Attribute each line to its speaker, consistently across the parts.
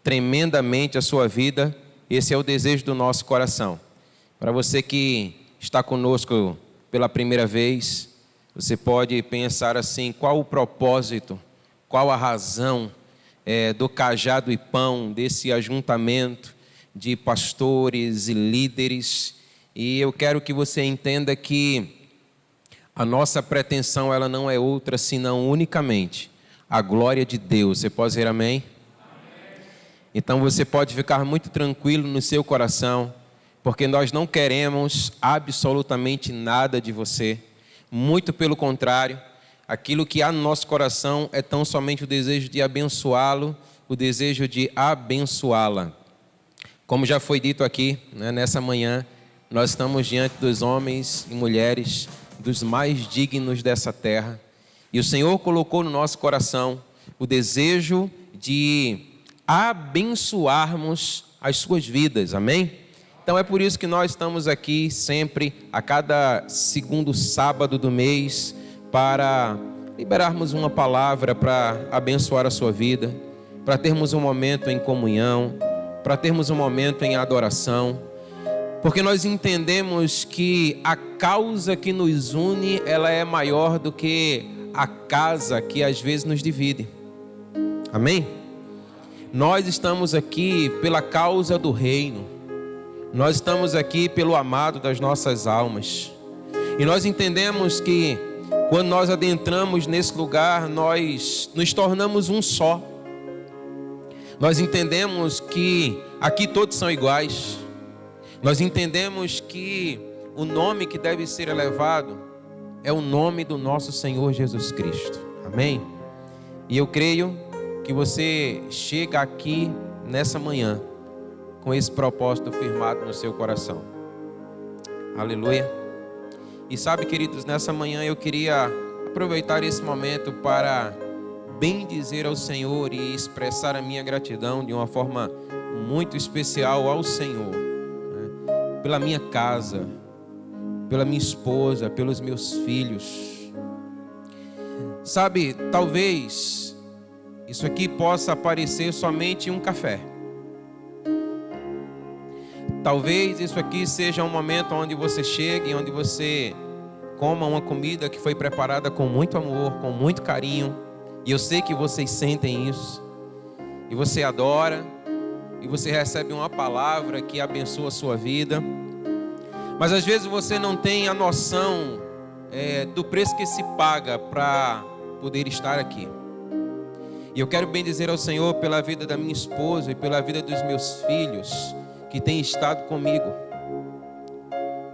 Speaker 1: tremendamente a sua vida. Esse é o desejo do nosso coração. Para você que está conosco pela primeira vez, você pode pensar assim: qual o propósito, qual a razão do Cajado e Pão, desse ajuntamento de pastores e líderes? E eu quero que você entenda que a nossa pretensão, ela não é outra senão unicamente a glória de Deus. Você pode dizer amém? Então você pode ficar muito tranquilo no seu coração, porque nós não queremos absolutamente nada de você. Muito pelo contrário, aquilo que há no nosso coração é tão somente o desejo de abençoá-lo, o desejo de abençoá-la. Como já foi dito aqui, nessa manhã, nós estamos diante dos homens e mulheres dos mais dignos dessa terra. E o Senhor colocou no nosso coração o desejo de abençoarmos as suas vidas, amém? Então é por isso que nós estamos aqui sempre, a cada segundo sábado do mês, para liberarmos uma palavra para abençoar a sua vida, para termos um momento em comunhão, para termos um momento em adoração, porque nós entendemos que a causa que nos une, ela é maior do que a casa que às vezes nos divide, amém? Nós estamos aqui pela causa do reino. Nós estamos aqui pelo amado das nossas almas. E nós entendemos que quando nós adentramos nesse lugar, nós nos tornamos um só. Nós entendemos que aqui todos são iguais. Nós entendemos que o nome que deve ser elevado é o nome do nosso Senhor Jesus Cristo. Amém? E eu creio que você chega aqui nessa manhã com esse propósito firmado no seu coração. Aleluia. E sabe, queridos, nessa manhã eu queria aproveitar esse momento para bendizer ao Senhor e expressar a minha gratidão de uma forma muito especial ao Senhor, pela minha casa, pela minha esposa, pelos meus filhos. Sabe, talvez isso aqui possa parecer somente um café. Talvez isso aqui seja um momento onde você chegue, onde você coma uma comida que foi preparada com muito amor, com muito carinho. E eu sei que vocês sentem isso. E você adora, e você recebe uma palavra que abençoa a sua vida. Mas às vezes você não tem a noção do preço que se paga para poder estar aqui. E eu quero bendizer ao Senhor pela vida da minha esposa e pela vida dos meus filhos, que tem estado comigo,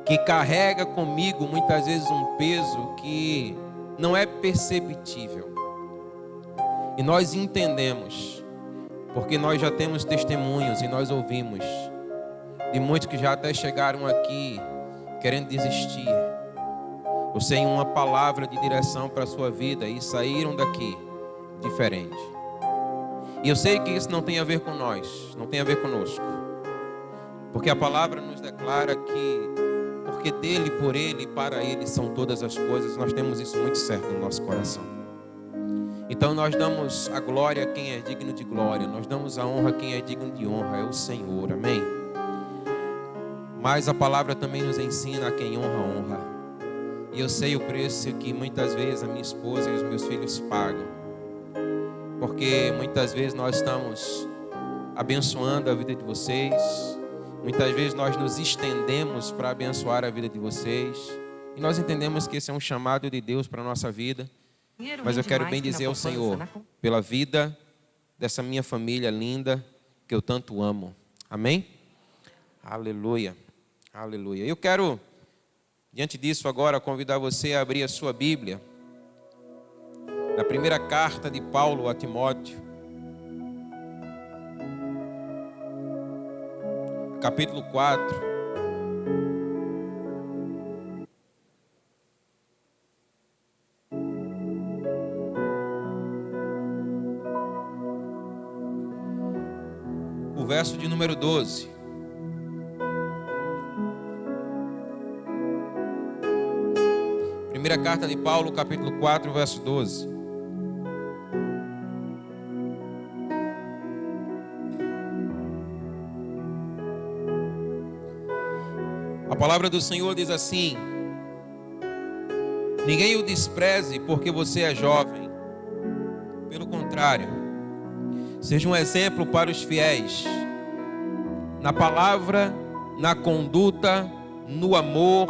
Speaker 1: que carrega comigo muitas vezes um peso que não é perceptível. E nós entendemos, porque nós já temos testemunhos e nós ouvimos de muitos que já até chegaram aqui querendo desistir, ou sem uma palavra de direção para a sua vida, e saíram daqui diferente. E eu sei que isso não tem a ver com nós, não tem a ver conosco, porque a palavra nos declara que porque dele, por ele e para ele são todas as coisas. Nós temos isso muito certo no nosso coração. Então nós damos a glória a quem é digno de glória, nós damos a honra a quem é digno de honra, é o Senhor, amém? Mas a palavra também nos ensina a quem honra, honra. E eu sei o preço que muitas vezes a minha esposa e os meus filhos pagam, porque muitas vezes nós estamos abençoando a vida de vocês, muitas vezes nós nos estendemos para abençoar a vida de vocês, e nós entendemos que esse é um chamado de Deus para a nossa vida. Mas eu quero bem dizer ao Senhor pela vida dessa minha família linda que eu tanto amo. Amém? Aleluia, aleluia. Eu quero, diante disso agora, convidar você a abrir a sua Bíblia na primeira carta de Paulo a Timóteo, capítulo 4. O verso de número 12. Primeira carta de Paulo, capítulo 4, verso 12. A palavra do Senhor diz assim: ninguém o despreze porque você é jovem. Pelo contrário, seja um exemplo para os fiéis, na palavra, na conduta, no amor,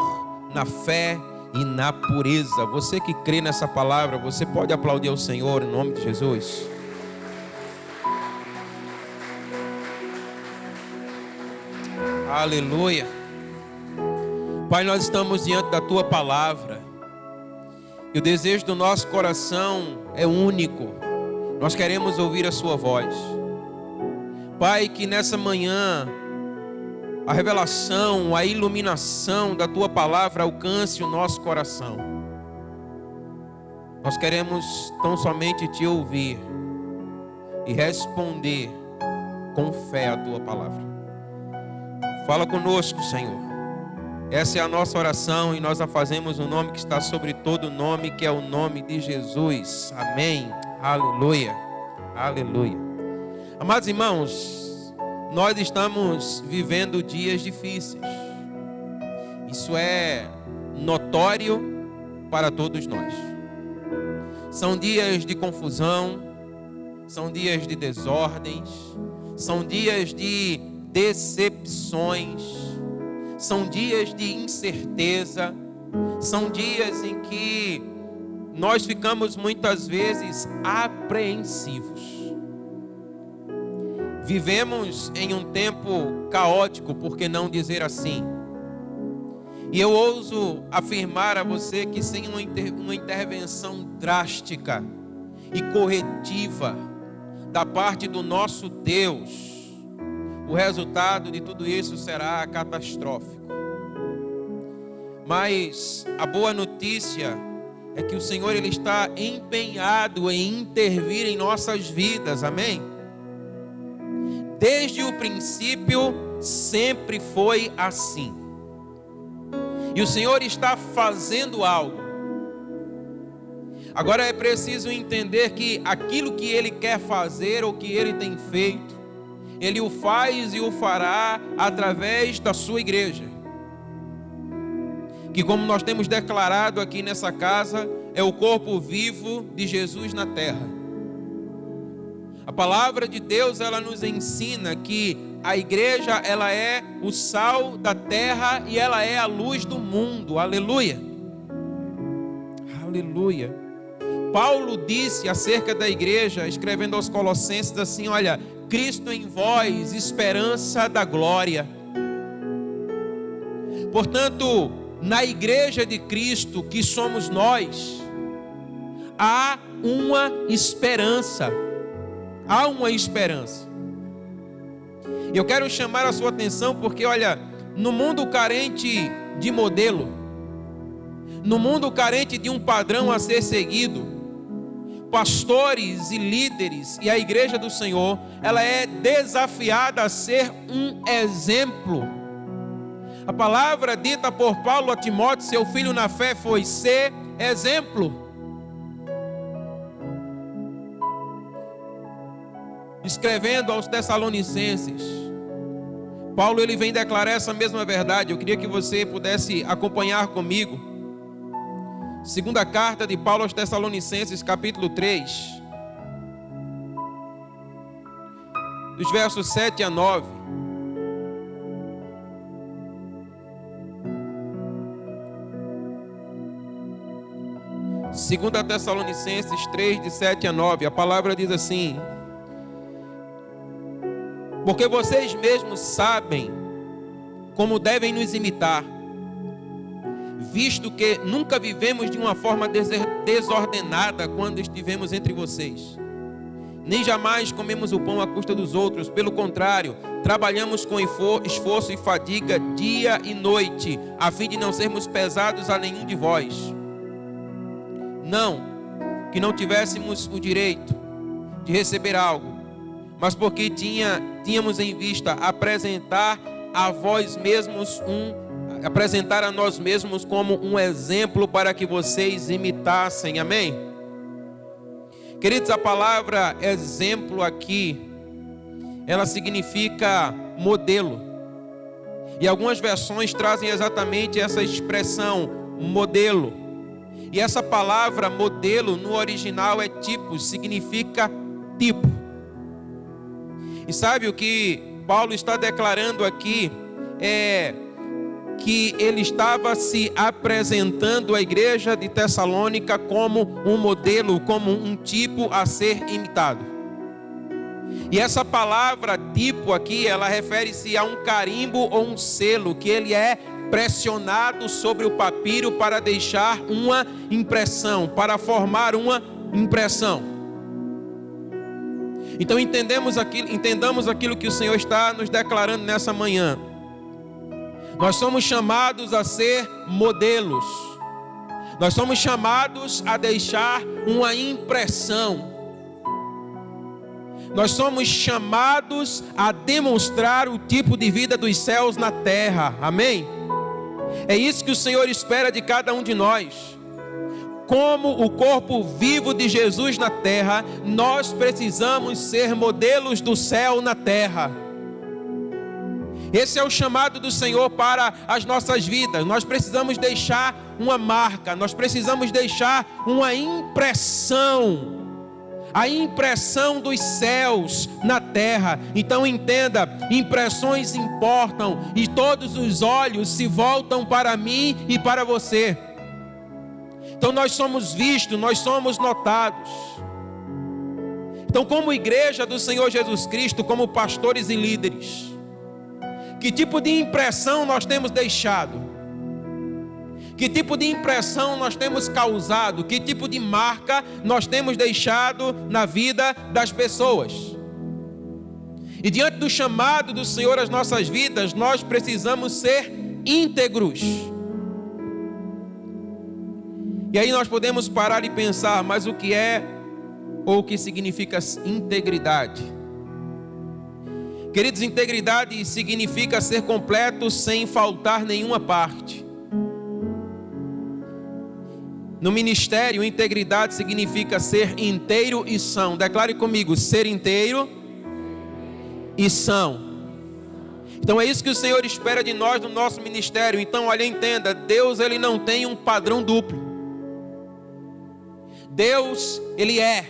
Speaker 1: na fé e na pureza. Você que crê nessa palavra, você pode aplaudir ao Senhor em nome de Jesus. Aleluia. Pai, nós estamos diante da Tua palavra e o desejo do nosso coração é único. Nós queremos ouvir a Sua voz. Pai, que nessa manhã a revelação, a iluminação da Tua palavra alcance o nosso coração. Nós queremos tão somente Te ouvir e responder com fé a Tua palavra. Fala conosco, Senhor. Essa é a nossa oração e nós a fazemos no nome que está sobre todo nome, que é o nome de Jesus. Amém. Aleluia. Aleluia. Amados irmãos, nós estamos vivendo dias difíceis. Isso é notório para todos nós. São dias de confusão, são dias de desordens, são dias de decepções, são dias de incerteza, são dias em que nós ficamos muitas vezes apreensivos. Vivemos em um tempo caótico, por que não dizer assim? E eu ouso afirmar a você que sem uma intervenção drástica e corretiva da parte do nosso Deus, o resultado de tudo isso será catastrófico. Mas a boa notícia é que o Senhor ele está empenhado em intervir em nossas vidas, amém? Desde o princípio sempre foi assim. E o Senhor está fazendo algo. Agora é preciso entender que aquilo que Ele quer fazer ou que Ele tem feito, Ele o faz e o fará através da sua igreja. Que, como nós temos declarado aqui nessa casa, é o corpo vivo de Jesus na terra. A palavra de Deus, ela nos ensina que a igreja, ela é o sal da terra e ela é a luz do mundo. Aleluia. Aleluia. Paulo disse acerca da igreja, escrevendo aos Colossenses assim: olha, Cristo em vós, esperança da glória. Portanto, na igreja de Cristo, que somos nós, há uma esperança. Há uma esperança. E eu quero chamar a sua atenção porque, olha, no mundo carente de modelo, no mundo carente de um padrão a ser seguido, pastores e líderes e a igreja do Senhor, ela é desafiada a ser um exemplo. A palavra dita por Paulo a Timóteo, seu filho na fé, foi ser exemplo. Escrevendo aos Tessalonicenses, Paulo ele vem declarar essa mesma verdade. Eu queria que você pudesse acompanhar comigo. Segunda carta de Paulo aos Tessalonicenses, capítulo 3, dos versos 7 a 9. Segunda Tessalonicenses 3, de 7 a 9. A palavra diz assim: porque vocês mesmos sabem como devem nos imitar, visto que nunca vivemos de uma forma desordenada quando estivemos entre vocês. Nem jamais comemos o pão à custa dos outros. Pelo contrário, trabalhamos com esforço e fadiga dia e noite, a fim de não sermos pesados a nenhum de vós. Não que não tivéssemos o direito de receber algo, mas porque tínhamos em vista apresentar a nós mesmos como um exemplo para que vocês imitassem, amém? Queridos, a palavra exemplo aqui, ela significa modelo. E algumas versões trazem exatamente essa expressão, modelo. E essa palavra modelo no original é tipo, significa tipo. E sabe o que Paulo está declarando aqui? É que ele estava se apresentando à igreja de Tessalônica como um modelo, como um tipo a ser imitado. E essa palavra tipo aqui, ela refere-se a um carimbo ou um selo, que ele é pressionado sobre o papiro para deixar uma impressão, para formar uma impressão. Então entendamos aquilo que o Senhor está nos declarando nessa manhã. Nós somos chamados a ser modelos. Nós somos chamados a deixar uma impressão. Nós somos chamados a demonstrar o tipo de vida dos céus na terra. Amém? É isso que o Senhor espera de cada um de nós. Como o corpo vivo de Jesus na terra, nós precisamos ser modelos do céu na terra. Esse é o chamado do Senhor para as nossas vidas. Nós precisamos deixar uma marca, nós precisamos deixar uma impressão. A impressão dos céus na terra. Então entenda, impressões importam e todos os olhos se voltam para mim e para você. Então nós somos vistos, nós somos notados. Então, como igreja do Senhor Jesus Cristo, como pastores e líderes, que tipo de impressão nós temos deixado? Que tipo de impressão nós temos causado? Que tipo de marca nós temos deixado na vida das pessoas? E diante do chamado do Senhor às nossas vidas, nós precisamos ser íntegros. E aí nós podemos parar e pensar, mas o que é ou o que significa integridade? Queridos, integridade significa ser completo sem faltar nenhuma parte. No ministério, integridade significa ser inteiro e são. Declare comigo, ser inteiro e são. Então é isso que o Senhor espera de nós no nosso ministério. Então, olha, entenda, Deus, ele não tem um padrão duplo. Deus, ele é.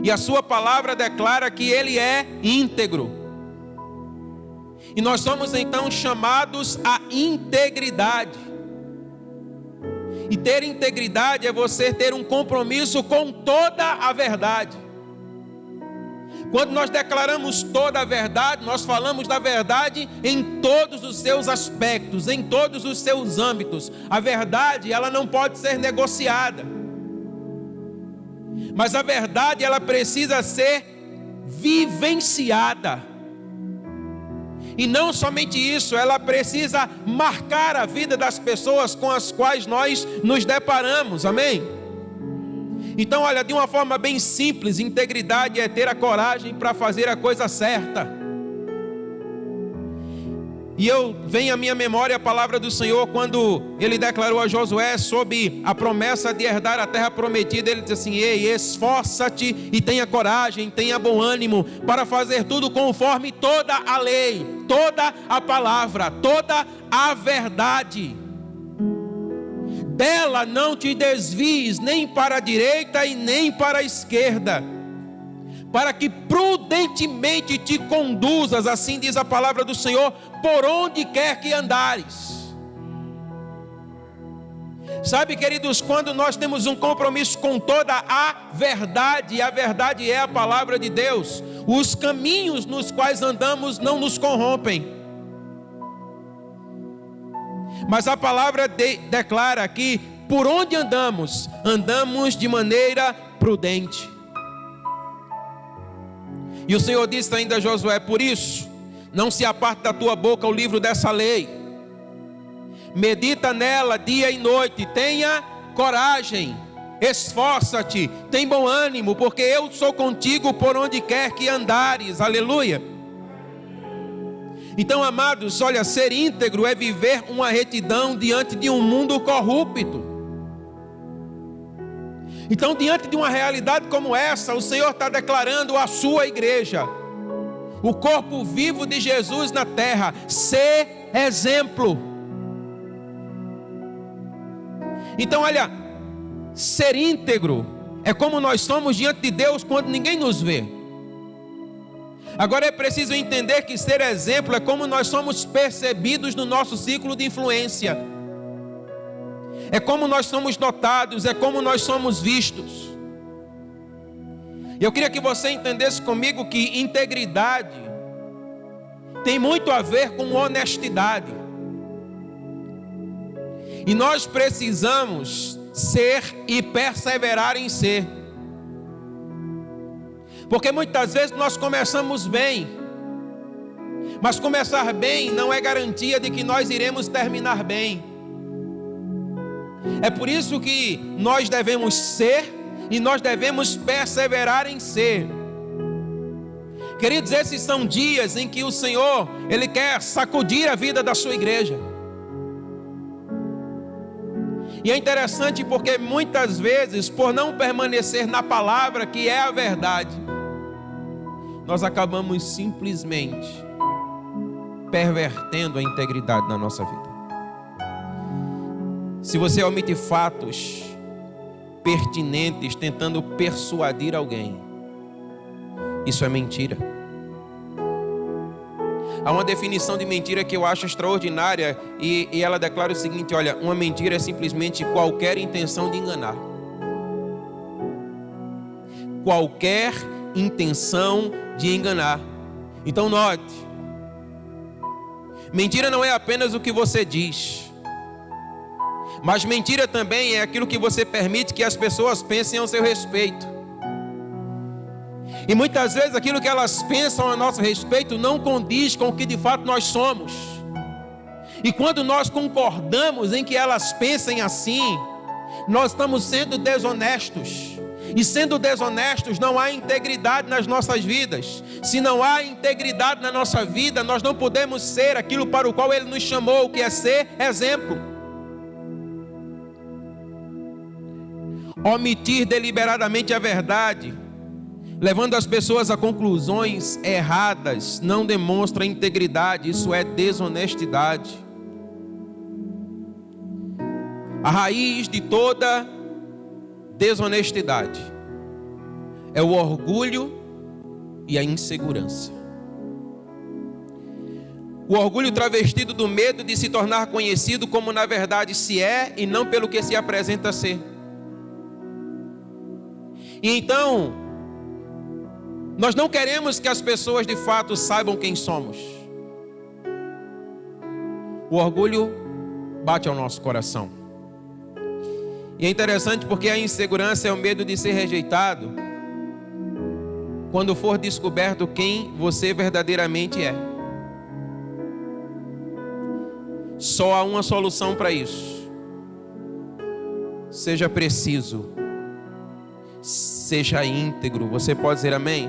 Speaker 1: E a sua palavra declara que ele é íntegro. E nós somos então chamados à integridade. E ter integridade é você ter um compromisso com toda a verdade. Quando nós declaramos toda a verdade, nós falamos da verdade em todos os seus aspectos, em todos os seus âmbitos. A verdade, ela não pode ser negociada. Mas a verdade, ela precisa ser vivenciada. E não somente isso, ela precisa marcar a vida das pessoas com as quais nós nos deparamos, amém? Então, olha, de uma forma bem simples, integridade é ter a coragem para fazer a coisa certa. E vem à minha memória a palavra do Senhor quando ele declarou a Josué sobre a promessa de herdar a terra prometida. Ele disse assim: ei, esforça-te e tenha coragem, tenha bom ânimo para fazer tudo conforme toda a lei, toda a palavra, toda a verdade. Dela não te desvies nem para a direita e nem para a esquerda, para que prudentemente te conduzas, assim diz a palavra do Senhor, por onde quer que andares. Sabe, queridos, quando nós temos um compromisso com toda a verdade, e a verdade é a palavra de Deus, os caminhos nos quais andamos não nos corrompem. Mas a palavra declara que por onde andamos, andamos de maneira prudente. E o Senhor disse ainda a Josué: por isso, não se aparte da tua boca o livro dessa lei. Medita nela dia e noite, tenha coragem, esforça-te, tem bom ânimo, porque eu sou contigo por onde quer que andares. Aleluia. Então, amados, olha, ser íntegro é viver uma retidão diante de um mundo corrupto. Então, diante de uma realidade como essa, o Senhor está declarando à sua igreja: o corpo vivo de Jesus na terra, ser exemplo. Então olha, ser íntegro é como nós somos diante de Deus quando ninguém nos vê. Agora é preciso entender que ser exemplo é como nós somos percebidos no nosso ciclo de influência. É como nós somos notados, é como nós somos vistos. Eu queria que você entendesse comigo que integridade tem muito a ver com honestidade. E nós precisamos ser e perseverar em ser. Porque muitas vezes nós começamos bem, mas começar bem não é garantia de que nós iremos terminar bem. É por isso que nós devemos ser e nós devemos perseverar em ser. Queridos, esses são dias em que o Senhor, Ele quer sacudir a vida da sua igreja. E é interessante porque muitas vezes, por não permanecer na palavra que é a verdade, nós acabamos simplesmente pervertendo a integridade na nossa vida. Se você omite fatos pertinentes tentando persuadir alguém, isso é mentira. Há uma definição de mentira que eu acho extraordinária e ela declara o seguinte: olha, uma mentira é simplesmente qualquer intenção de enganar. Qualquer intenção de enganar. Então note, mentira não é apenas o que você diz, mas mentira também é aquilo que você permite que as pessoas pensem ao seu respeito. E muitas vezes aquilo que elas pensam a nosso respeito não condiz com o que de fato nós somos. E quando nós concordamos em que elas pensem assim, nós estamos sendo desonestos. E sendo desonestos, não há integridade nas nossas vidas. Se não há integridade na nossa vida, nós não podemos ser aquilo para o qual Ele nos chamou, que é ser exemplo. Omitir deliberadamente a verdade, levando as pessoas a conclusões erradas, não demonstra integridade, isso é desonestidade. A raiz de toda desonestidade é o orgulho e a insegurança. O orgulho travestido do medo de se tornar conhecido como na verdade se é e não pelo que se apresenta ser. E então, nós não queremos que as pessoas de fato saibam quem somos. O orgulho bate ao nosso coração. E é interessante porque a insegurança é o medo de ser rejeitado quando for descoberto quem você verdadeiramente é. Só há uma solução para isso. Seja preciso. Seja íntegro. Você pode dizer amém?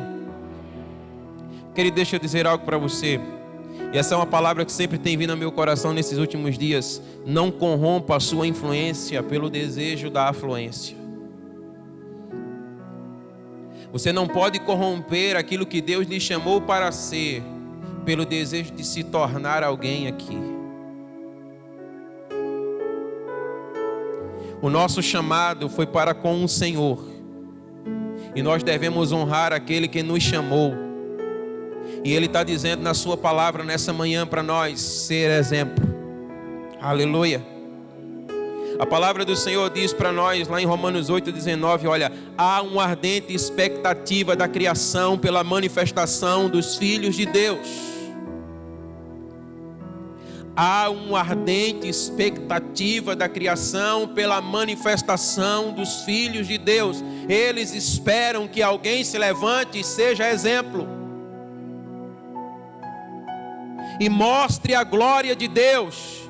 Speaker 1: Querido, deixa eu dizer algo para você. E essa é uma palavra que sempre tem vindo ao meu coração nesses últimos dias. Não corrompa a sua influência pelo desejo da afluência. Você não pode corromper aquilo que Deus lhe chamou para ser pelo desejo de se tornar alguém aqui. O nosso chamado foi para com o Senhor. E nós devemos honrar aquele que nos chamou. E Ele está dizendo na sua palavra nessa manhã para nós ser exemplo. Aleluia. A palavra do Senhor diz para nós lá em Romanos 8,19, olha, há uma ardente expectativa da criação pela manifestação dos filhos de Deus. Há uma ardente expectativa da criação pela manifestação dos filhos de Deus. Eles esperam que alguém se levante e seja exemplo. E mostre a glória de Deus.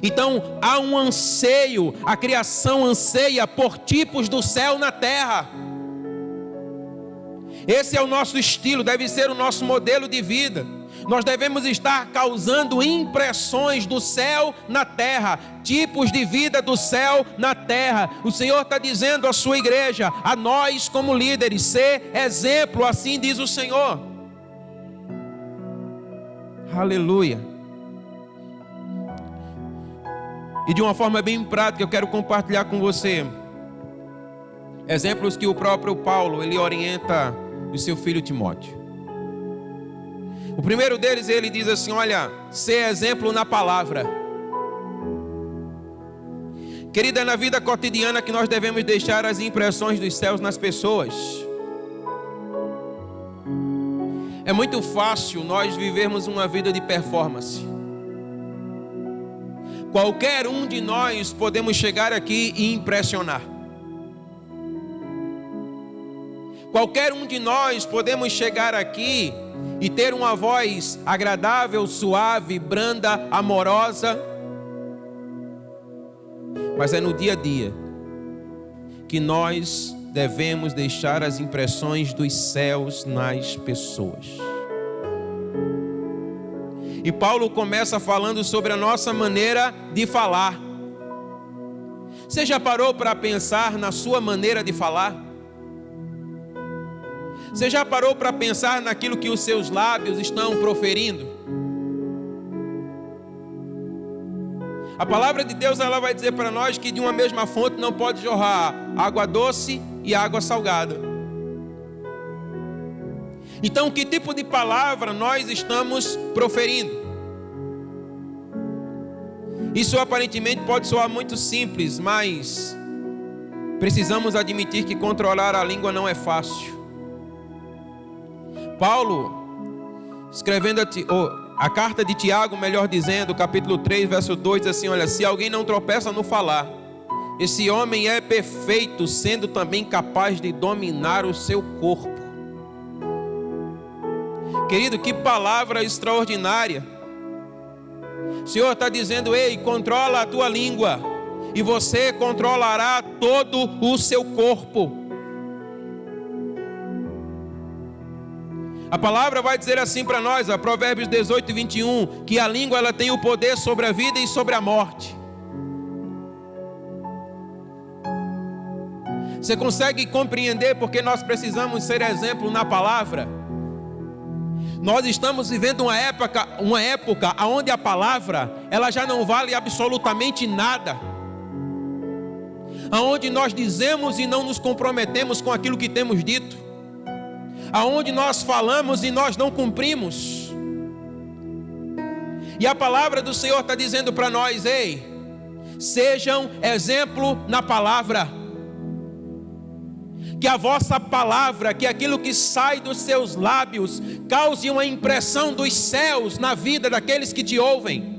Speaker 1: Então há um anseio, a criação anseia por tipos do céu na terra. Esse é o nosso estilo, deve ser o nosso modelo de vida. Nós devemos estar causando impressões do céu na terra, tipos de vida do céu na terra. O Senhor está dizendo à sua igreja, a nós como líderes, ser exemplo, assim diz o Senhor. Aleluia. E de uma forma bem prática, eu quero compartilhar com você exemplos que o próprio Paulo, ele orienta o seu filho Timóteo. O primeiro deles, ele diz assim: olha, ser exemplo na palavra. Querida, é na vida cotidiana que nós devemos deixar as impressões dos céus nas pessoas. É muito fácil nós vivermos uma vida de performance. Qualquer um de nós podemos chegar aqui e impressionar. Qualquer um de nós podemos chegar aqui e ter uma voz agradável, suave, branda, amorosa. Mas é no dia a dia que nós devemos deixar as impressões dos céus nas pessoas. E Paulo começa falando sobre a nossa maneira de falar. Você já parou para pensar na sua maneira de falar? Você já parou para pensar naquilo que os seus lábios estão proferindo? A palavra de Deus, ela vai dizer para nós que de uma mesma fonte não pode jorrar água doce e água salgada. Então, que tipo de palavra nós estamos proferindo? Isso aparentemente pode soar muito simples, mas precisamos admitir que controlar a língua não é fácil. Paulo, escrevendo a carta de Tiago, melhor dizendo, capítulo 3, verso 2, diz assim: olha, se alguém não tropeça no falar, esse homem é perfeito, sendo também capaz de dominar o seu corpo. Querido, que palavra extraordinária. O Senhor está dizendo: ei, controla a tua língua, e você controlará todo o seu corpo. A palavra vai dizer assim para nós, Provérbios 18, 21, que a língua ela tem o poder sobre a vida e sobre a morte. Você consegue compreender porque nós precisamos ser exemplo na palavra? Nós estamos vivendo uma época onde a palavra ela já não vale absolutamente nada. Onde nós dizemos e não nos comprometemos com aquilo que temos dito. Aonde nós falamos e nós não cumprimos. E a palavra do Senhor está dizendo para nós: ei, sejam exemplo na palavra. Que a vossa palavra, que aquilo que sai dos seus lábios, cause uma impressão dos céus na vida daqueles que te ouvem.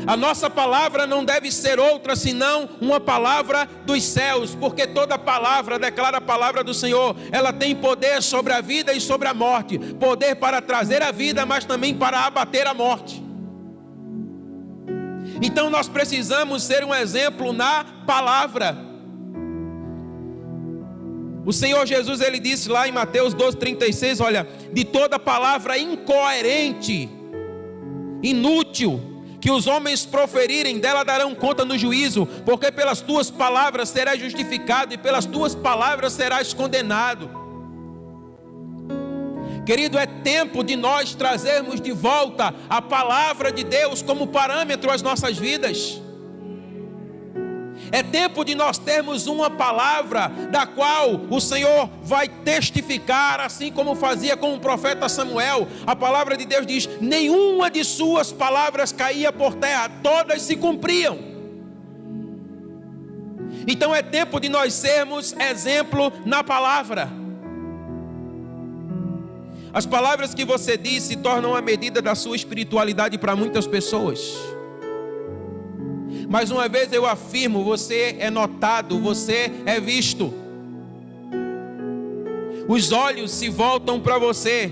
Speaker 1: A nossa palavra não deve ser outra senão uma palavra dos céus, porque toda palavra declara a palavra do Senhor. Ela tem poder sobre a vida e sobre a morte, poder para trazer a vida, mas também para abater a morte. Então nós precisamos ser um exemplo na palavra. O Senhor Jesus, ele disse lá em Mateus 12:36, olha, de toda palavra incoerente, inútil, que os homens proferirem, dela darão conta no juízo, porque pelas tuas palavras serás justificado e pelas tuas palavras serás condenado. Querido, é tempo de nós trazermos de volta a palavra de Deus como parâmetro às nossas vidas. É tempo de nós termos uma palavra da qual o Senhor vai testificar, assim como fazia com o profeta Samuel. A palavra de Deus diz: nenhuma de suas palavras caía por terra, todas se cumpriam. Então é tempo de nós sermos exemplo na palavra. As palavras que você diz se tornam a medida da sua espiritualidade para muitas pessoas. Mais uma vez eu afirmo, você é notado, você é visto. Os olhos se voltam para você.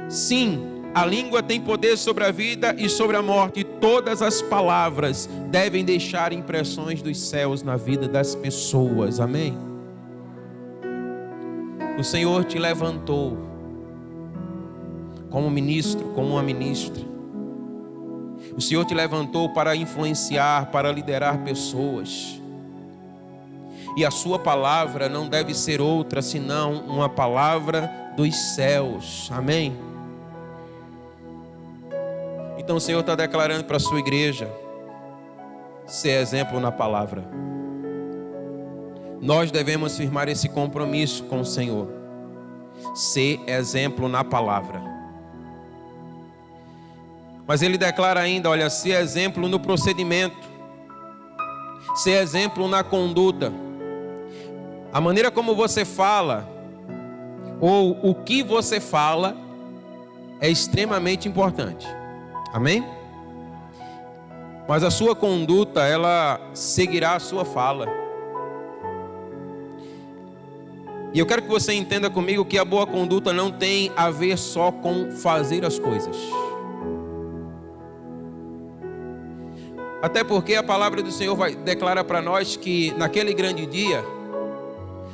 Speaker 1: Sim, a língua tem poder sobre a vida e sobre a morte. E todas as palavras devem deixar impressões dos céus na vida das pessoas. Amém? O Senhor te levantou como ministro, como uma ministra. O Senhor te levantou para influenciar, para liderar pessoas. E a sua palavra não deve ser outra senão uma palavra dos céus. Amém? Então o Senhor está declarando para a sua igreja: ser exemplo na palavra. Nós devemos firmar esse compromisso com o Senhor. Ser exemplo na palavra. Mas ele declara ainda, olha, ser exemplo no procedimento. Ser exemplo na conduta. A maneira como você fala, ou o que você fala, é extremamente importante. Amém? Mas a sua conduta, ela seguirá a sua fala. E eu quero que você entenda comigo que a boa conduta não tem a ver só com fazer as coisas. Até porque a palavra do Senhor declara para nós que naquele grande dia,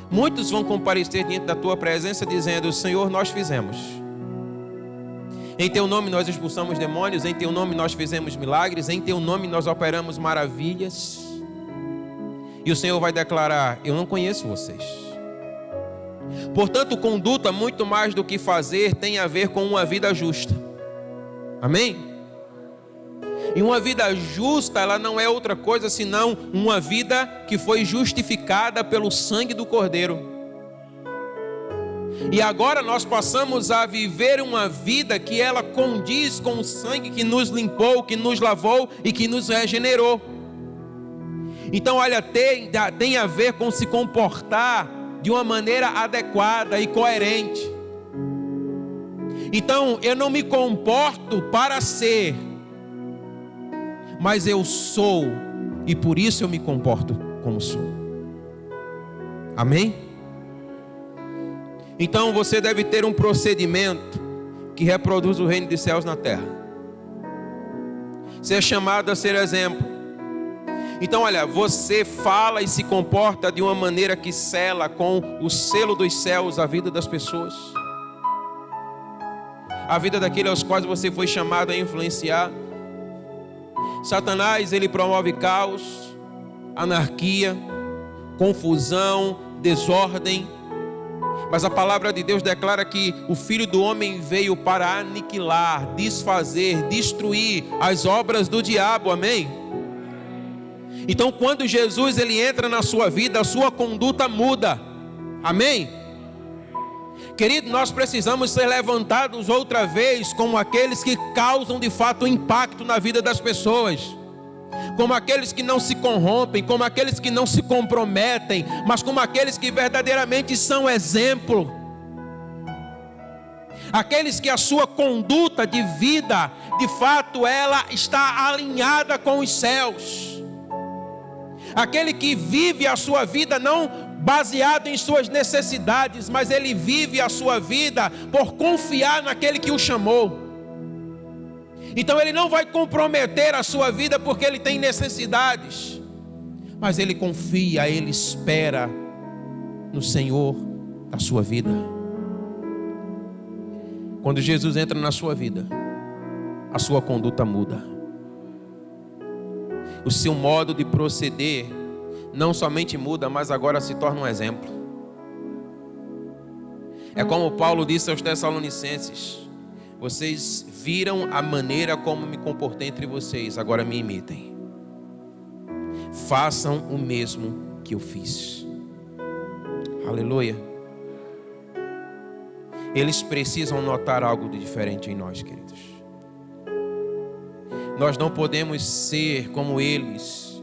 Speaker 1: muitos vão comparecer diante da tua presença dizendo: Senhor, nós fizemos. Em teu nome nós expulsamos demônios, em teu nome nós fizemos milagres, em teu nome nós operamos maravilhas. E o Senhor vai declarar: eu não conheço vocês. Portanto, conduta, muito mais do que fazer, tem a ver com uma vida justa. Amém? E uma vida justa, ela não é outra coisa senão uma vida que foi justificada pelo sangue do Cordeiro. E agora nós passamos a viver uma vida que ela condiz com o sangue que nos limpou, que nos lavou e que nos regenerou. Então, olha, tem a ver com se comportar de uma maneira adequada e coerente. Então, eu não me comporto para ser, mas eu sou, e por isso eu me comporto como sou. Amém? Então você deve ter um procedimento que reproduz o reino dos céus na terra. Ser chamado a ser exemplo. Então olha, você fala e se comporta de uma maneira que sela com o selo dos céus a vida das pessoas, a vida daqueles aos quais você foi chamado a influenciar. Satanás, ele promove caos, anarquia, confusão, desordem. Mas a palavra de Deus declara que o Filho do Homem veio para aniquilar, desfazer, destruir as obras do diabo. Amém? Então quando Jesus ele entra na sua vida, a sua conduta muda. Amém? Querido, nós precisamos ser levantados outra vez como aqueles que causam de fato impacto na vida das pessoas, como aqueles que não se corrompem, como aqueles que não se comprometem, mas como aqueles que verdadeiramente são exemplo, aqueles que a sua conduta de vida, de fato, ela está alinhada com os céus, aquele que vive a sua vida não baseado em suas necessidades, mas ele vive a sua vida por confiar naquele que o chamou. Então ele não vai comprometer a sua vida porque ele tem necessidades, mas ele confia, ele espera no Senhor da sua vida. Quando Jesus entra na sua vida, a sua conduta muda. O seu modo de proceder não somente muda, mas agora se torna um exemplo. É como Paulo disse aos Tessalonicenses: vocês viram a maneira como me comportei entre vocês, agora me imitem. Façam o mesmo que eu fiz. Aleluia. Eles precisam notar algo de diferente em nós, queridos. Nós não podemos ser como eles,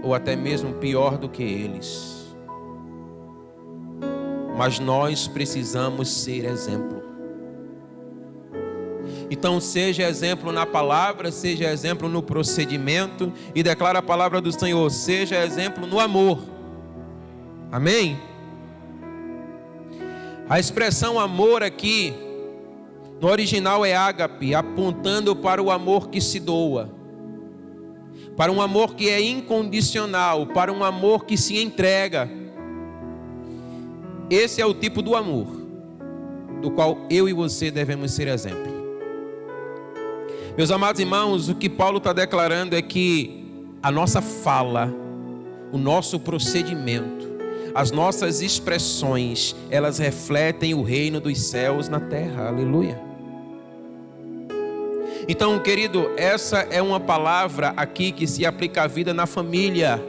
Speaker 1: ou até mesmo pior do que eles, mas nós precisamos ser exemplo. Então seja exemplo na palavra, seja exemplo no procedimento, e declara a palavra do Senhor: seja exemplo no amor. Amém? A expressão amor aqui no original é ágape, apontando para o amor que se doa, para um amor que é incondicional, para um amor que se entrega. Esse é o tipo do amor do qual eu e você devemos ser exemplo. Meus amados irmãos, o que Paulo está declarando é que a nossa fala, o nosso procedimento, as nossas expressões, elas refletem o reino dos céus na terra. Aleluia. Então, querido, essa é uma palavra aqui que se aplica à vida na família,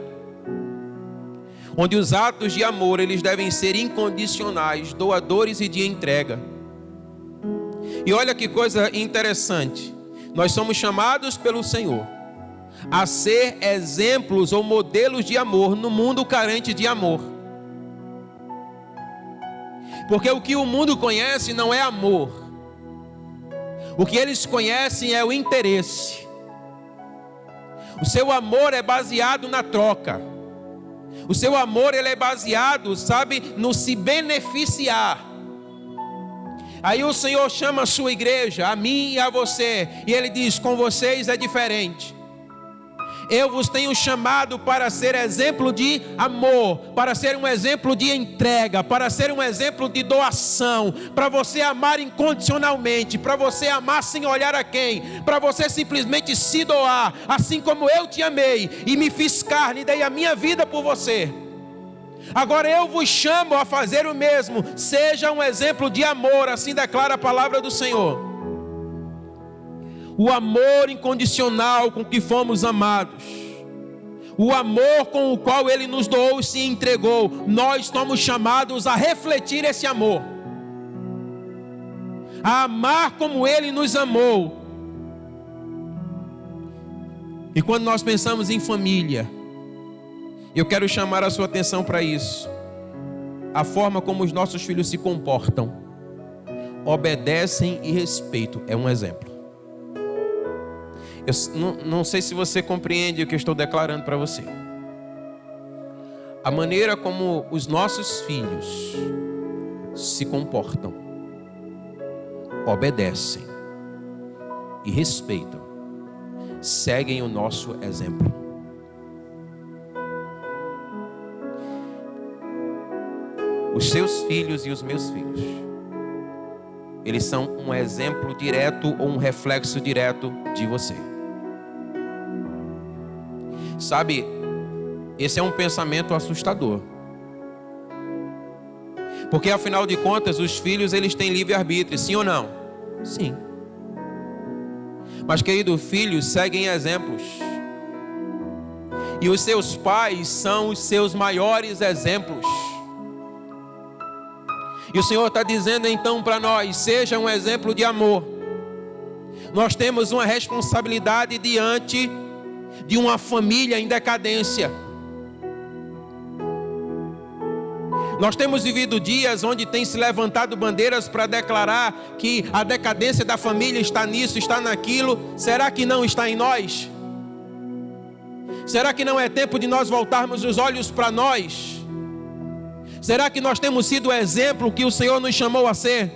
Speaker 1: onde os atos de amor, eles devem ser incondicionais, doadores e de entrega. E olha que coisa interessante, nós somos chamados pelo Senhor a ser exemplos ou modelos de amor no mundo carente de amor. Porque o que o mundo conhece não é amor. O que eles conhecem é o interesse. O seu amor é baseado na troca. O seu amor, ele é baseado, sabe, no se beneficiar. Aí o Senhor chama a sua igreja, a mim e a você, e Ele diz: com vocês é diferente. Eu vos tenho chamado para ser exemplo de amor, para ser um exemplo de entrega, para ser um exemplo de doação, para você amar incondicionalmente, para você amar sem olhar a quem, para você simplesmente se doar, assim como eu te amei e me fiz carne e dei a minha vida por você. Agora eu vos chamo a fazer o mesmo, seja um exemplo de amor, assim declara a palavra do Senhor. O amor incondicional com que fomos amados, o amor com o qual Ele nos doou e se entregou, nós somos chamados a refletir esse amor, a amar como Ele nos amou. E quando nós pensamos em família, eu quero chamar a sua atenção para isso. A forma como os nossos filhos se comportam, obedecem e respeitam é um exemplo. Eu não sei se você compreende o que eu estou declarando para você. A maneira como os nossos filhos se comportam, obedecem e respeitam, seguem o nosso exemplo. Os seus filhos e os meus filhos, eles são um exemplo direto ou um reflexo direto de você. Sabe, esse é um pensamento assustador. Porque afinal de contas, os filhos, eles têm livre-arbítrio, sim ou não? Sim. Mas querido, filhos seguem exemplos. E os seus pais são os seus maiores exemplos. E o Senhor está dizendo então para nós: seja um exemplo de amor. Nós temos uma responsabilidade diante de uma família em decadência. Nós temos vivido dias onde tem se levantado bandeiras para declarar que a decadência da família está nisso, está naquilo. Será que não está em nós? Será que não é tempo de nós voltarmos os olhos para nós? Será que nós temos sido o exemplo que o Senhor nos chamou a ser?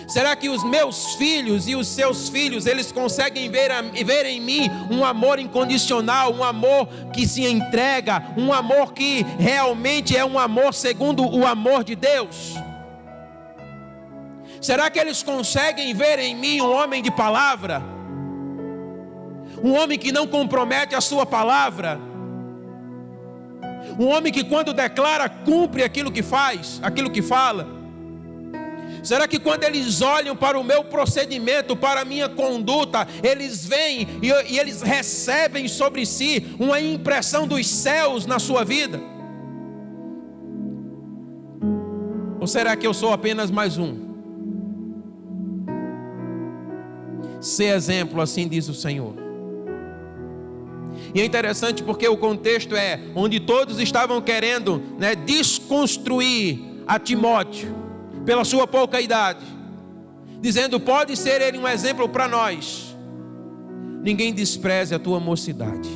Speaker 1: Será que os meus filhos e os seus filhos, eles conseguem ver em mim um amor incondicional, um amor que se entrega, um amor que realmente é um amor segundo o amor de Deus? Será que eles conseguem ver em mim um homem de palavra? Um homem que não compromete a sua palavra? Um homem que quando declara, cumpre aquilo que faz, aquilo que fala? Será que quando eles olham para o meu procedimento, para a minha conduta, eles veem e eles recebem sobre si uma impressão dos céus na sua vida? Ou será que eu sou apenas mais um? Ser exemplo, assim diz o Senhor. E é interessante porque o contexto é onde todos estavam querendo, desconstruir a Timóteo pela sua pouca idade, dizendo: pode ser ele um exemplo para nós. Ninguém despreze a tua mocidade,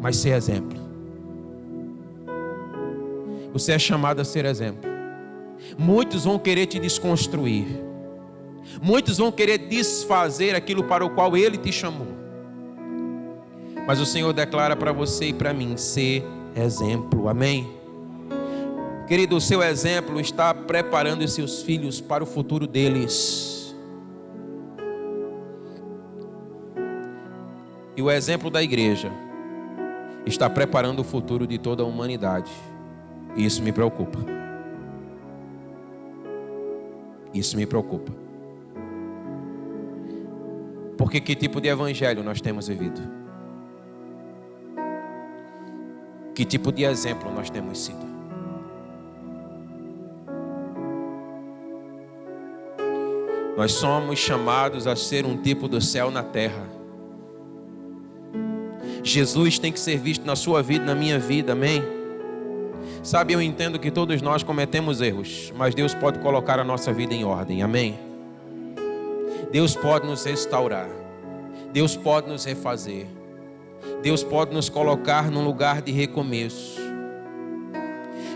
Speaker 1: mas ser exemplo. Você é chamado a ser exemplo. Muitos vão querer te desconstruir, muitos vão querer desfazer aquilo para o qual Ele te chamou. Mas o Senhor declara para você e para mim: ser exemplo, amém? Querido, o seu exemplo está preparando os seus filhos para o futuro deles. E o exemplo da igreja está preparando o futuro de toda a humanidade. E isso me preocupa. Isso me preocupa. Porque que tipo de evangelho nós temos vivido? Que tipo de exemplo nós temos sido? Nós somos chamados a ser um tipo do céu na terra. Jesus tem que ser visto na sua vida, na minha vida, amém? Sabe, eu entendo que todos nós cometemos erros, mas Deus pode colocar a nossa vida em ordem, amém? Deus pode nos restaurar, Deus pode nos refazer, Deus pode nos colocar num lugar de recomeço.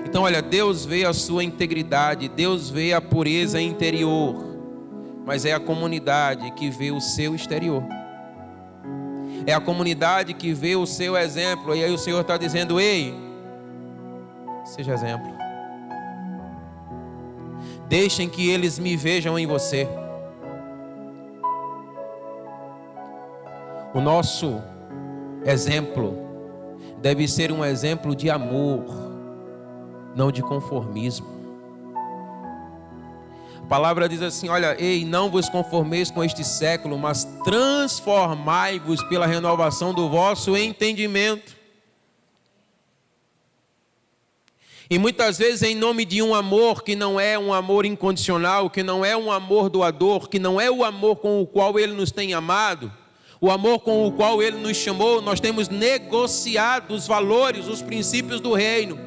Speaker 1: Então olha, Deus vê a sua integridade, Deus vê a pureza interior, mas é a comunidade que vê o seu exterior. É a comunidade que vê o seu exemplo. E aí o Senhor está dizendo: ei, seja exemplo. Deixem que eles me vejam em você. O nosso exemplo deve ser um exemplo de amor, não de conformismo. A palavra diz assim: olha, ei, não vos conformeis com este século, mas transformai-vos pela renovação do vosso entendimento. E muitas vezes em nome de um amor que não é um amor incondicional, que não é um amor doador, que não é o amor com o qual Ele nos tem amado, o amor com o qual Ele nos chamou, nós temos negociado os valores, os princípios do reino.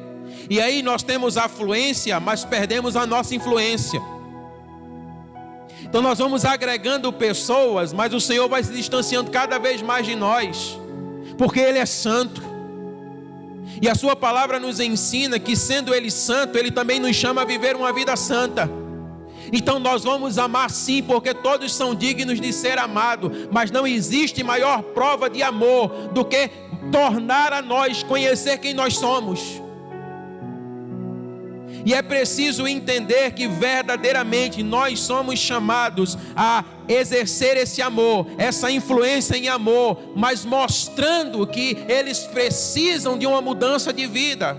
Speaker 1: E aí nós temos afluência, mas perdemos a nossa influência. Então nós vamos agregando pessoas, mas o Senhor vai se distanciando cada vez mais de nós, porque Ele é santo. E a sua palavra nos ensina que, sendo Ele santo, Ele também nos chama a viver uma vida santa. Então nós vamos amar sim, porque todos são dignos de ser amados, mas não existe maior prova de amor do que tornar a nós conhecer quem nós somos. E é preciso entender que verdadeiramente nós somos chamados a exercer esse amor, essa influência em amor, mas mostrando que eles precisam de uma mudança de vida.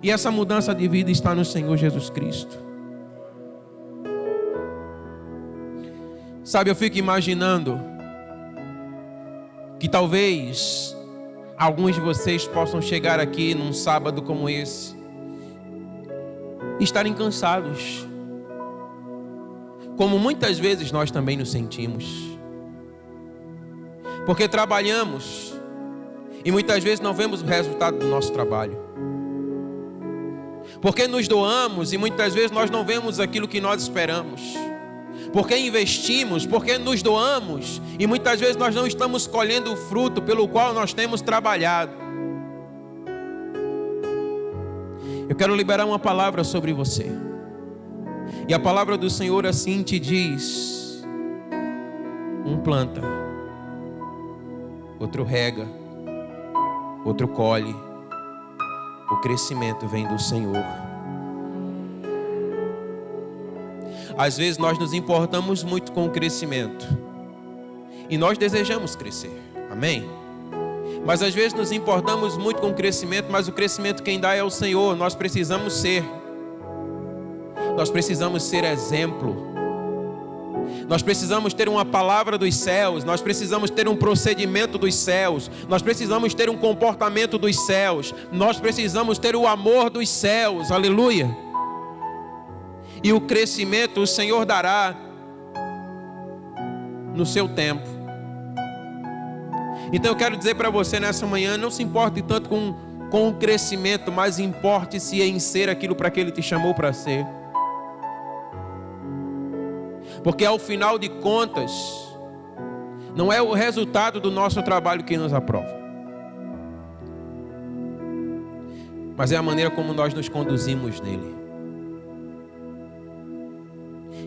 Speaker 1: E essa mudança de vida está no Senhor Jesus Cristo. Sabe, eu fico imaginando que talvez alguns de vocês possam chegar aqui num sábado como esse e estarem cansados, como muitas vezes nós também nos sentimos, porque trabalhamos e muitas vezes não vemos o resultado do nosso trabalho, porque nos doamos e muitas vezes nós não vemos aquilo que nós esperamos, porque investimos, porque nos doamos e muitas vezes nós não estamos colhendo o fruto pelo qual nós temos trabalhado. Eu quero liberar uma palavra sobre você. E a palavra do Senhor assim te diz: um planta, outro rega, outro colhe. O crescimento vem do Senhor. Às vezes nós nos importamos muito com o crescimento e nós desejamos crescer, amém? Mas às vezes nos importamos muito com o crescimento, mas o crescimento quem dá é o Senhor. Nós precisamos ser exemplo. Nós precisamos ter uma palavra dos céus, nós precisamos ter um procedimento dos céus, nós precisamos ter um comportamento dos céus, nós precisamos ter o amor dos céus, aleluia. E o crescimento o Senhor dará no seu tempo. Então eu quero dizer para você nessa manhã: não se importe tanto com o crescimento, mas importe-se em ser aquilo para que Ele te chamou para ser. Porque ao final de contas, não é o resultado do nosso trabalho que nos aprova, mas é a maneira como nós nos conduzimos nele.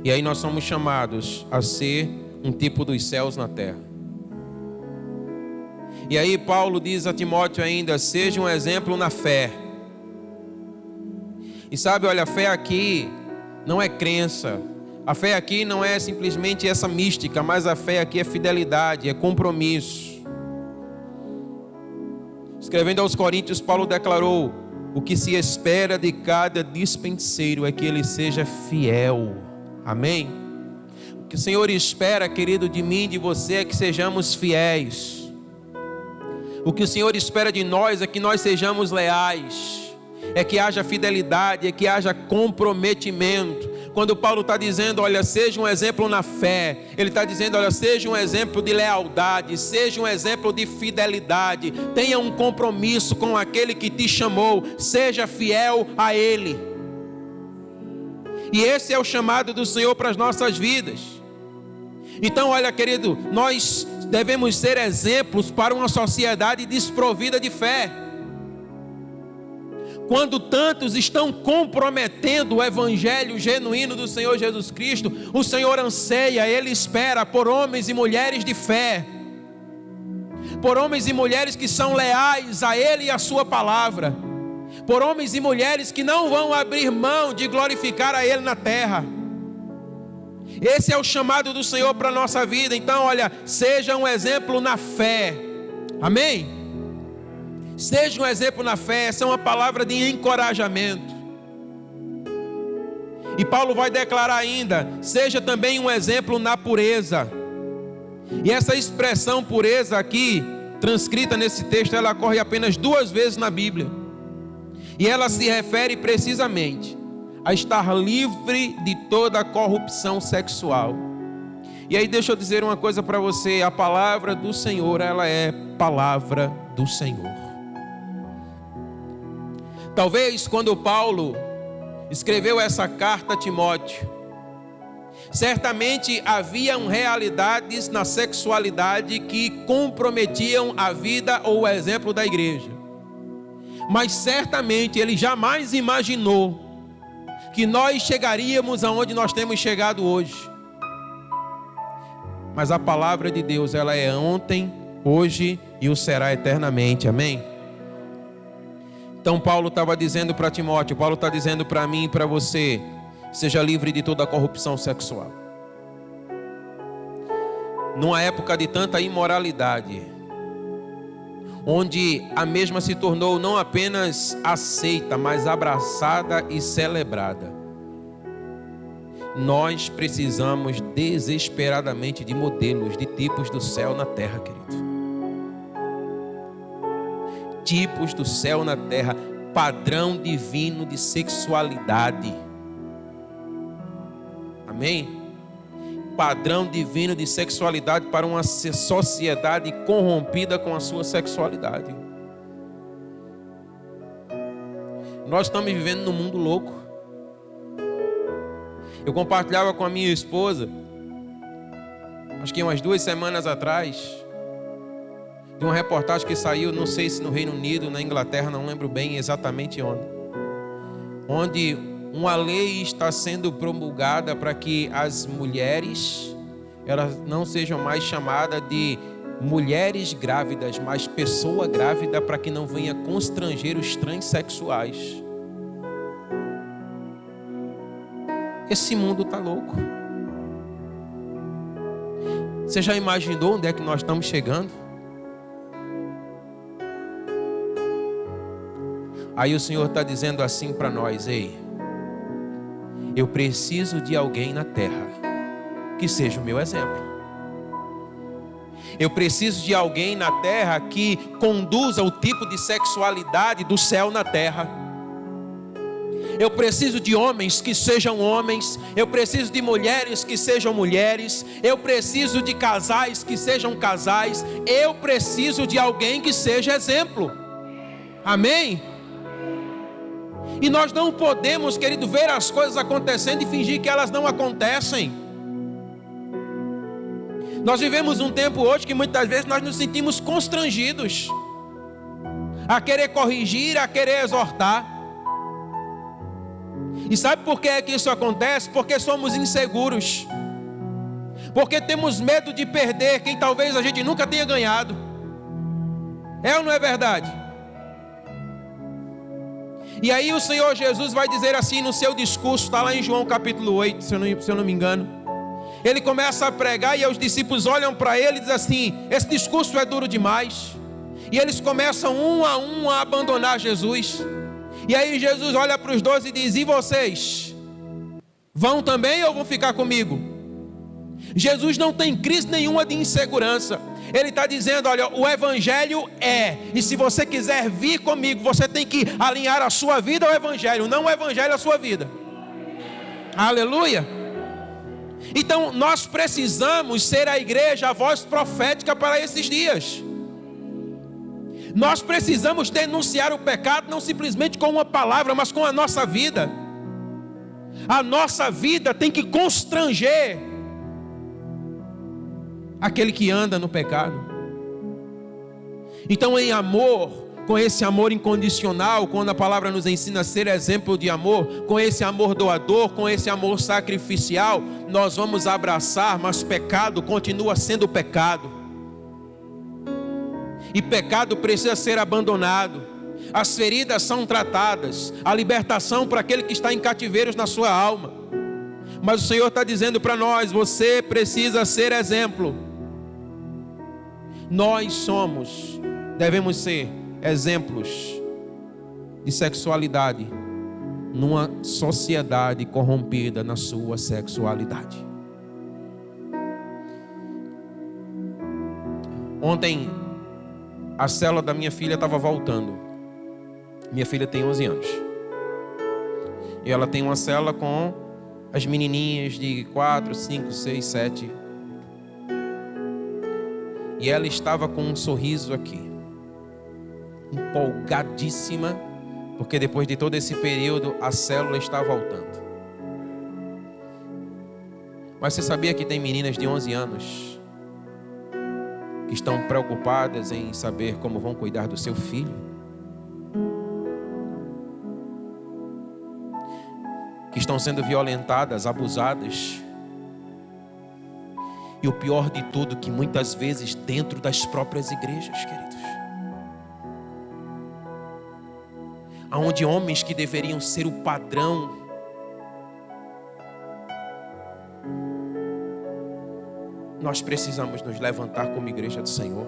Speaker 1: E aí nós somos chamados a ser um tipo dos céus na terra. E aí Paulo diz a Timóteo ainda: seja um exemplo na fé. E sabe, olha, a fé aqui não é crença. A fé aqui não é simplesmente essa mística, mas a fé aqui é fidelidade, é compromisso. Escrevendo aos Coríntios, Paulo declarou: o que se espera de cada dispenseiro é que ele seja fiel. Amém? O que o Senhor espera, querido, de mim e de você é que sejamos fiéis. O que o Senhor espera de nós é que nós sejamos leais, é que haja fidelidade, é que haja comprometimento. Quando Paulo está dizendo, olha, seja um exemplo na fé, ele está dizendo, olha, seja um exemplo de lealdade, seja um exemplo de fidelidade, tenha um compromisso com aquele que te chamou, seja fiel a Ele. E esse é o chamado do Senhor para as nossas vidas. Então, olha, querido, nós devemos ser exemplos para uma sociedade desprovida de fé. Quando tantos estão comprometendo o evangelho genuíno do Senhor Jesus Cristo, o Senhor anseia, Ele espera por homens e mulheres de fé, por homens e mulheres que são leais a Ele e a sua palavra, por homens e mulheres que não vão abrir mão de glorificar a Ele na terra. Esse é o chamado do Senhor para a nossa vida. Então, olha, seja um exemplo na fé, amém? Seja um exemplo na fé. Essa é uma palavra de encorajamento. E Paulo vai declarar ainda, seja também um exemplo na pureza. E essa expressão pureza aqui, transcrita nesse texto, ela ocorre apenas 2 vezes na Bíblia. E ela se refere precisamente a estar livre de toda corrupção sexual. E aí deixa eu dizer uma coisa para você, a palavra do Senhor, ela é palavra do Senhor. Talvez quando Paulo escreveu essa carta a Timóteo, certamente haviam realidades na sexualidade que comprometiam a vida ou o exemplo da igreja. Mas certamente ele jamais imaginou que nós chegaríamos aonde nós temos chegado hoje. Mas a palavra de Deus, ela é ontem, hoje e o será eternamente, amém? Então Paulo estava dizendo para Timóteo, Paulo está dizendo para mim e para você, seja livre de toda a corrupção sexual. Numa época de tanta imoralidade, onde a mesma se tornou não apenas aceita, mas abraçada e celebrada, nós precisamos desesperadamente de modelos, de tipos do céu na terra, querido. Tipos do céu na terra, padrão divino de sexualidade. Amém? Padrão divino de sexualidade para uma sociedade corrompida com a sua sexualidade. Nós estamos vivendo num mundo louco. Eu compartilhava com a minha esposa, acho que umas 2 semanas atrás, de uma reportagem que saiu, não sei se no Reino Unido, na Inglaterra, não lembro bem exatamente onde uma lei está sendo promulgada para que as mulheres, elas não sejam mais chamadas de mulheres grávidas, mas pessoa grávida, para que não venha constranger os transexuais. Esse mundo está louco. Você já imaginou onde é que nós estamos chegando? Aí o Senhor está dizendo assim para nós, ei, eu preciso de alguém na terra que seja o meu exemplo. Eu preciso de alguém na terra que conduza o tipo de sexualidade do céu na terra. Eu preciso de homens que sejam homens, eu preciso de mulheres que sejam mulheres, eu preciso de casais que sejam casais, eu preciso de alguém que seja exemplo. Amém? E nós não podemos, querido, ver as coisas acontecendo e fingir que elas não acontecem. Nós vivemos um tempo hoje que muitas vezes nós nos sentimos constrangidos a querer corrigir, a querer exortar. E sabe por que é que isso acontece? Porque somos inseguros. Porque temos medo de perder quem talvez a gente nunca tenha ganhado. É ou não é verdade? E aí o Senhor Jesus vai dizer assim no seu discurso, está lá em João capítulo 8, se eu não me engano. Ele começa a pregar e os discípulos olham para ele e dizem assim, esse discurso é duro demais. E eles começam um a abandonar Jesus. E aí Jesus olha para os 12 e diz, e vocês? Vão também ou vão ficar comigo? Jesus não tem crise nenhuma de insegurança. Ele está dizendo, olha, o Evangelho e se você quiser vir comigo, você tem que alinhar a sua vida ao Evangelho, não o Evangelho à sua vida. Aleluia. Então nós precisamos ser a igreja, a voz profética para esses dias. Nós precisamos denunciar o pecado, não simplesmente com uma palavra, mas com a nossa vida. A nossa vida tem que constranger aquele que anda no pecado. Então, em amor, com esse amor incondicional, quando a palavra nos ensina a ser exemplo de amor, com esse amor doador, com esse amor sacrificial, nós vamos abraçar, mas pecado continua sendo pecado. E pecado precisa ser abandonado. As feridas são tratadas, a libertação para aquele que está em cativeiros na sua alma. Mas o Senhor está dizendo para nós, você precisa ser exemplo. Nós devemos ser exemplos de sexualidade numa sociedade corrompida na sua sexualidade. Ontem a célula da minha filha estava voltando. Minha filha tem 11 anos. E ela tem uma célula com as menininhas de 4, 5, 6, 7. E ela estava com um sorriso aqui, empolgadíssima, porque depois de todo esse período a célula está voltando. Mas você sabia que tem meninas de 11 anos que estão preocupadas em saber como vão cuidar do seu filho? Que estão sendo violentadas, abusadas. E o pior de tudo, que muitas vezes dentro das próprias igrejas, queridos. Onde homens que deveriam ser o padrão, nós precisamos nos levantar como igreja do Senhor.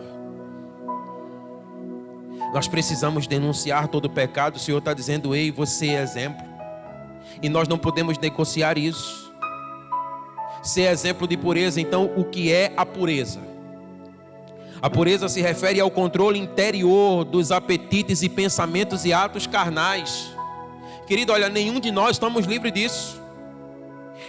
Speaker 1: Nós precisamos denunciar todo o pecado. O Senhor está dizendo, ei, você é exemplo. E nós não podemos negociar isso. Ser exemplo de pureza. Então, o que é a pureza? A pureza se refere ao controle interior dos apetites e pensamentos e atos carnais. Querido, olha, nenhum de nós estamos livres disso.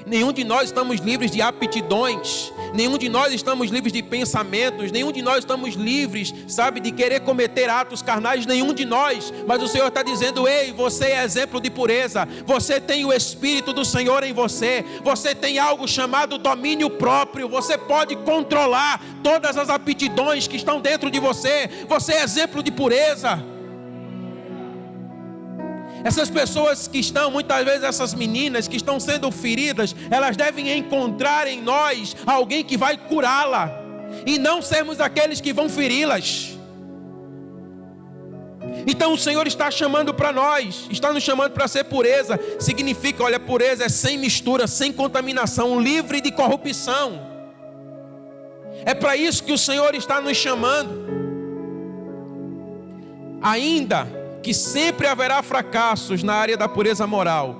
Speaker 1: Nenhum de nós estamos livres de aptidões. Nenhum de nós estamos livres de pensamentos. Nenhum de nós estamos livres, sabe, de querer cometer atos carnais. Nenhum de nós. Mas o Senhor está dizendo, ei, você é exemplo de pureza. Você tem o Espírito do Senhor em você. Você tem algo chamado domínio próprio. Você pode controlar todas as aptidões que estão dentro de você. Você é exemplo de pureza. Essas pessoas que estão, muitas vezes essas meninas que estão sendo feridas, elas devem encontrar em nós alguém que vai curá-la, e não sermos aqueles que vão feri-las. Então o Senhor está chamando para nós, está nos chamando para ser pureza. Significa, olha, pureza é sem mistura, sem contaminação, livre de corrupção. É para isso que o Senhor está nos chamando. Ainda que sempre haverá fracassos na área da pureza moral,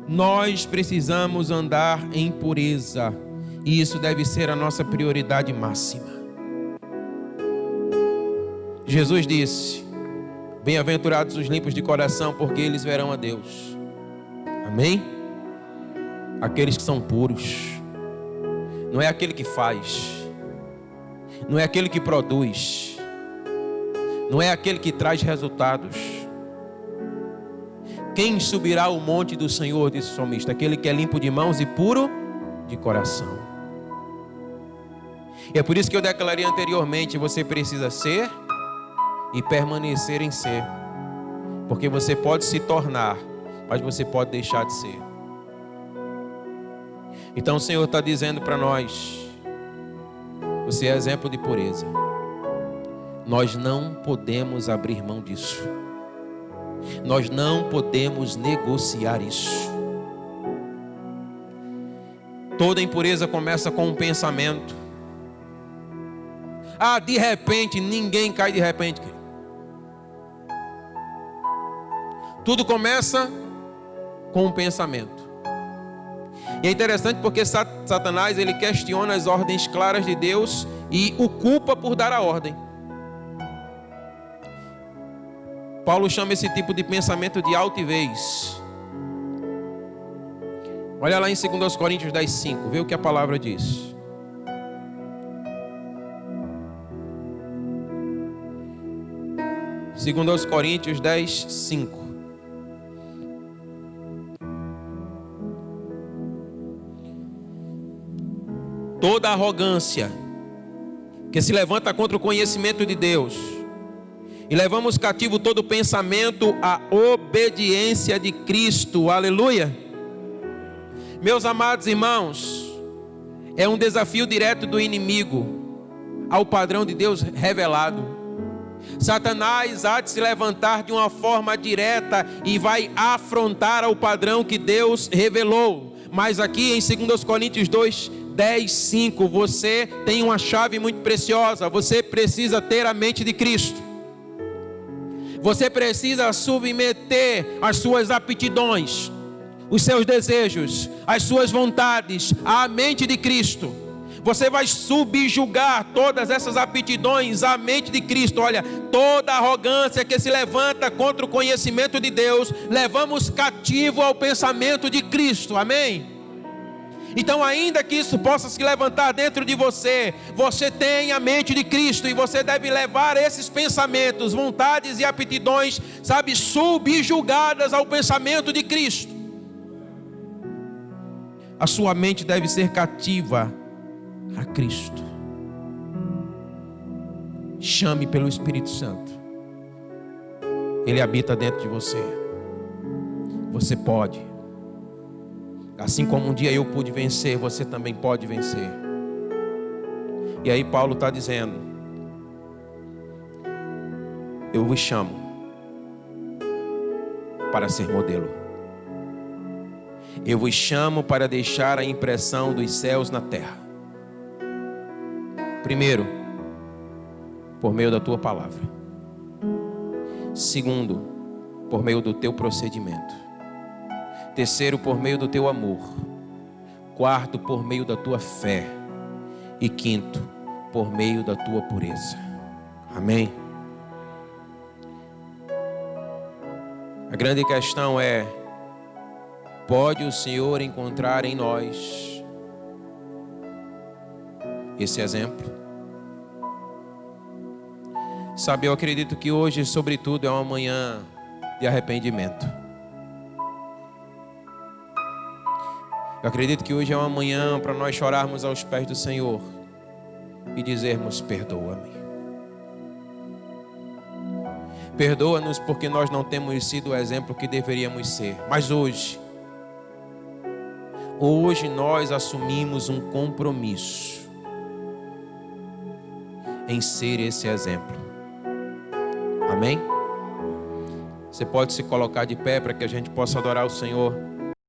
Speaker 1: nós precisamos andar em pureza, e isso deve ser a nossa prioridade máxima. Jesus disse, bem-aventurados os limpos de coração, porque eles verão a Deus. Amém? Aqueles que são puros. Não é aquele que faz, não é aquele que produz, não é aquele que traz resultados. Quem subirá ao monte do Senhor, disse o salmista? Aquele que é limpo de mãos e puro de coração. E é por isso que eu declarei anteriormente, você precisa ser e permanecer em ser. Porque você pode se tornar, mas você pode deixar de ser. Então o Senhor está dizendo para nós, você é exemplo de pureza. Nós não podemos abrir mão disso. Nós não podemos negociar isso. Toda impureza começa com um pensamento. De repente, ninguém cai de repente. Tudo começa com um pensamento. E é interessante porque Satanás, ele questiona as ordens claras de Deus e o culpa por dar a ordem. Paulo chama esse tipo de pensamento de altivez. Olha lá em 2 Coríntios 10:5, vê o que a palavra diz. Segundo aos Coríntios 10:5. Toda arrogância que se levanta contra o conhecimento de Deus, e levamos cativo todo pensamento à obediência de Cristo. Aleluia. Meus amados irmãos, é um desafio direto do inimigo ao padrão de Deus revelado. Satanás há de se levantar de uma forma direta e vai afrontar ao padrão que Deus revelou. Mas aqui em 2 Coríntios 2:10-5, você tem uma chave muito preciosa. Você precisa ter a mente de Cristo. Você precisa submeter as suas aptidões, os seus desejos, as suas vontades à mente de Cristo. Você vai subjugar todas essas aptidões à mente de Cristo. Olha, toda arrogância que se levanta contra o conhecimento de Deus, levamos cativo ao pensamento de Cristo. Amém? Então, ainda que isso possa se levantar dentro de você, você tem a mente de Cristo e você deve levar esses pensamentos, vontades e aptidões, subjugadas ao pensamento de Cristo. A sua mente deve ser cativa a Cristo. Chame pelo Espírito Santo. Ele habita dentro de você. Você pode. Assim como um dia eu pude vencer, você também pode vencer. E aí Paulo está dizendo: eu vos chamo para ser modelo. Eu vos chamo para deixar a impressão dos céus na terra. Primeiro, por meio da tua palavra. Segundo, por meio do teu procedimento. Terceiro, por meio do teu amor. Quarto, por meio da tua fé. E quinto, por meio da tua pureza. Amém? A grande questão é: pode o Senhor encontrar em nós esse exemplo? Sabe, eu acredito que hoje, sobretudo, é uma manhã de arrependimento. Eu acredito que hoje é uma manhã para nós chorarmos aos pés do Senhor e dizermos: perdoa-me. Perdoa-nos porque nós não temos sido o exemplo que deveríamos ser. Mas hoje nós assumimos um compromisso em ser esse exemplo. Amém? Você pode se colocar de pé para que a gente possa adorar o Senhor.